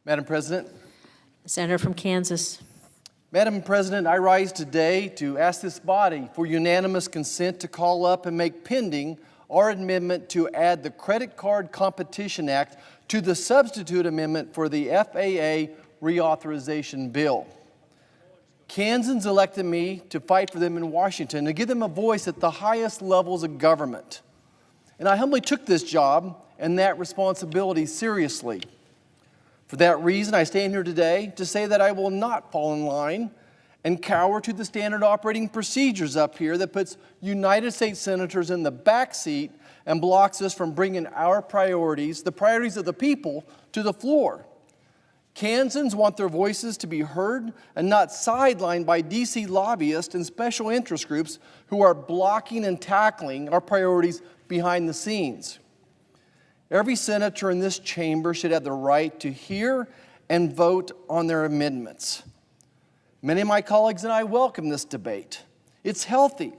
Madam President. Senator from Kansas. Madam President, I rise today to ask this body for unanimous consent to call up and make pending our amendment to add the Credit Card Competition Act to the substitute amendment for the FAA reauthorization bill. Kansans elected me to fight for them in Washington, to give them a voice at the highest levels of government. And I humbly took this job and that responsibility seriously. For that reason, I stand here today to say that I will not fall in line and cower to the standard operating procedures up here that puts United States senators in the back seat and blocks us from bringing our priorities, the priorities of the people, to the floor. Kansans want their voices to be heard and not sidelined by D.C. lobbyists and special interest groups who are blocking and tackling our priorities behind the scenes. Every senator in this chamber should have the right to hear and vote on their amendments. Many of my colleagues and I welcome this debate. It's healthy.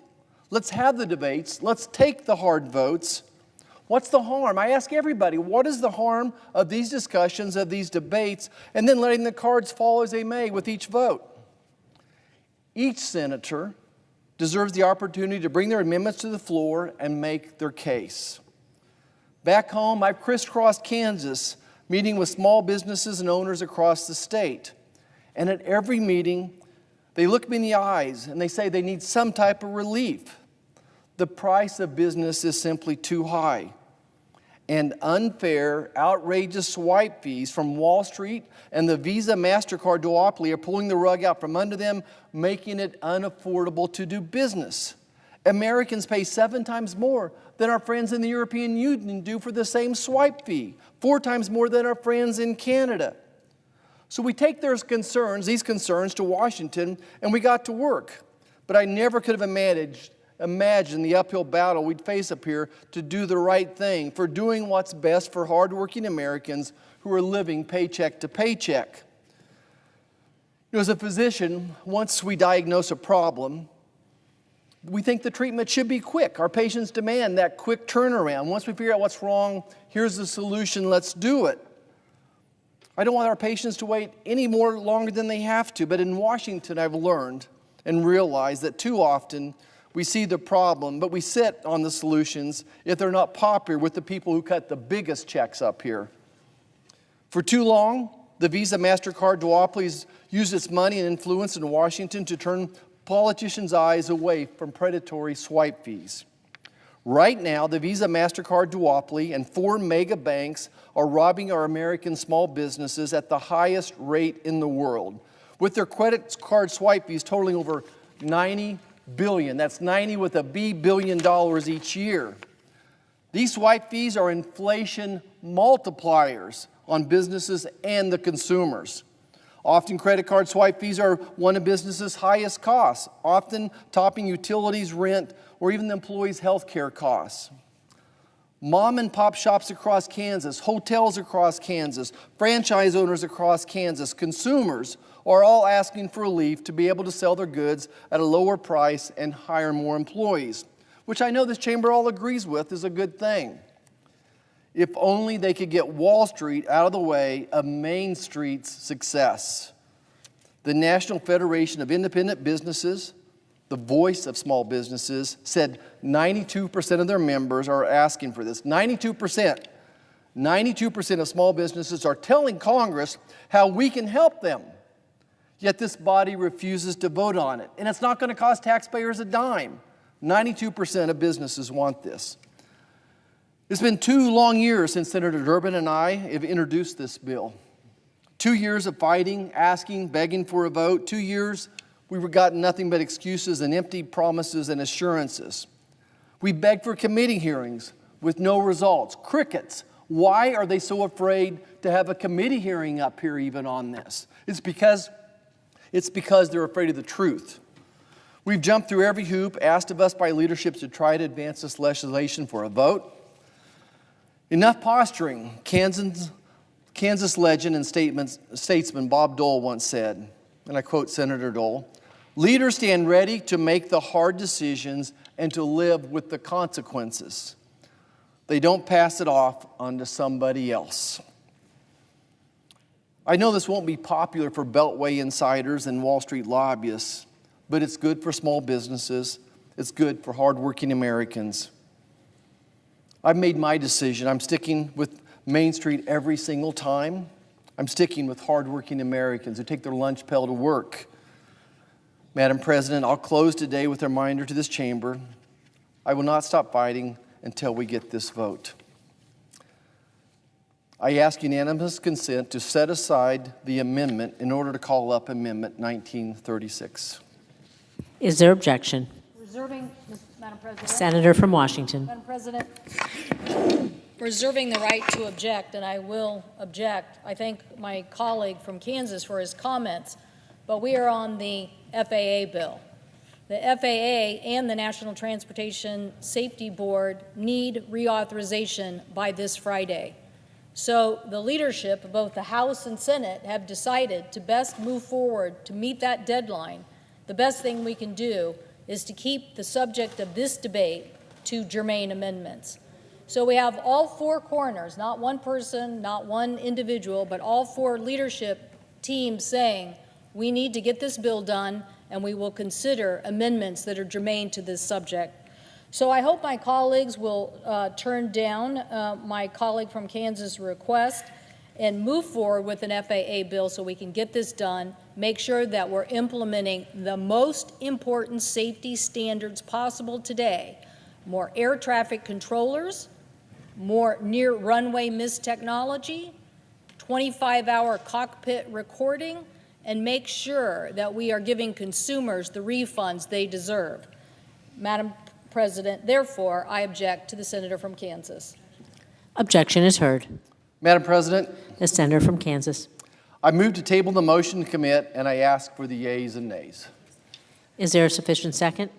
Let's have the debates. Let's take the hard votes. What's the harm? I ask everybody, what is the harm of these discussions, of these debates, and then letting the cards fall as they may with each vote? Each senator deserves the opportunity to bring their amendments to the floor and make their case. Back home, I've crisscrossed Kansas, meeting with small businesses and owners across the state. And at every meeting, they look me in the eyes and they say they need some type of relief. The price of business is simply too high. And unfair, outrageous swipe fees from Wall Street and the Visa MasterCard duopoly are pulling the rug out from under them, making it unaffordable to do business. Americans pay 7 times more than our friends in the European Union do for the same swipe fee, 4 times more than our friends in Canada. So we take these concerns to Washington, and we got to work. But I never could have imagined the uphill battle we'd face up here to do the right thing, for doing what's best for hardworking Americans who are living paycheck to paycheck. As a physician, once we diagnose a problem, we think the treatment should be quick. Our patients demand that quick turnaround. Once we figure out what's wrong, here's the solution, let's do it. I don't want our patients to wait any more longer than they have to, but in Washington I've learned and realized that too often we see the problem, but we sit on the solutions if they're not popular with the people who cut the biggest checks up here. For too long, the Visa MasterCard duopoly has used its money and influence in Washington to turn politicians' eyes away from predatory swipe fees. Right now, the Visa MasterCard duopoly and 4 mega banks are robbing our American small businesses at the highest rate in the world, with their credit card swipe fees totaling over $90 billion. That's 90 with a B billion dollars each year. These swipe fees are inflation multipliers on businesses and the consumers. Often credit card swipe fees are one of businesses' highest costs, often topping utilities, rent, or even the employees' health care costs. Mom and pop shops across Kansas, hotels across Kansas, franchise owners across Kansas, consumers are all asking for relief to be able to sell their goods at a lower price and hire more employees, which I know this chamber all agrees with is a good thing. If only they could get Wall Street out of the way of Main Street's success. The National Federation of Independent Businesses, the voice of small businesses, said 92% of their members are asking for this. 92%. 92% of small businesses are telling Congress how we can help them. Yet this body refuses to vote on it. And it's not going to cost taxpayers a dime. 92% of businesses want this. It's been 2 long years since Senator Durbin and I have introduced this bill. 2 years of fighting, asking, begging for a vote. 2 years we've gotten nothing but excuses and empty promises and assurances. We begged for committee hearings with no results. Crickets. Why are they so afraid to have a committee hearing up here even on this? It's because they're afraid of the truth. We've jumped through every hoop asked of us by leadership to try to advance this legislation for a vote. Enough posturing, Kansas legend and statesman Bob Dole once said, and I quote Senator Dole, "Leaders stand ready to make the hard decisions and to live with the consequences. They don't pass it off onto somebody else." I know this won't be popular for Beltway insiders and Wall Street lobbyists, but it's good for small businesses. It's good for hardworking Americans. I've made my decision. I'm sticking with Main Street every single time. I'm sticking with hardworking Americans who take their lunch pail to work. Madam President, I'll close today with a reminder to this chamber. I will not stop fighting until we get this vote. I ask unanimous consent to set aside the amendment in order to call up Amendment 1936. Is there objection? Reserving, Madam President. Senator from Washington. Madam President, reserving the right to object, and I will object. I thank my colleague from Kansas for his comments, but we are on the FAA bill. The FAA and the National Transportation Safety Board need reauthorization by this Friday. So the leadership of both the House and Senate have decided to best move forward to meet that deadline. The best thing we can do is to keep the subject of this debate to germane amendments. So we have all four corners, not one person, not one individual, but all four leadership teams saying we need to get this bill done and we will consider amendments that are germane to this subject. So I hope my colleagues will turn down my colleague from Kansas' request and move forward with an FAA bill so we can get this done, make sure that we're implementing the most important safety standards possible today. More air traffic controllers, more near runway missed technology, 25-hour cockpit recording, and make sure that we are giving consumers the refunds they deserve. Madam President, therefore, I object to the senator from Kansas. Objection is heard. Madam President, The senator from Kansas. I move to table the motion to commit, and I ask for the yeas and nays. Is there a sufficient second?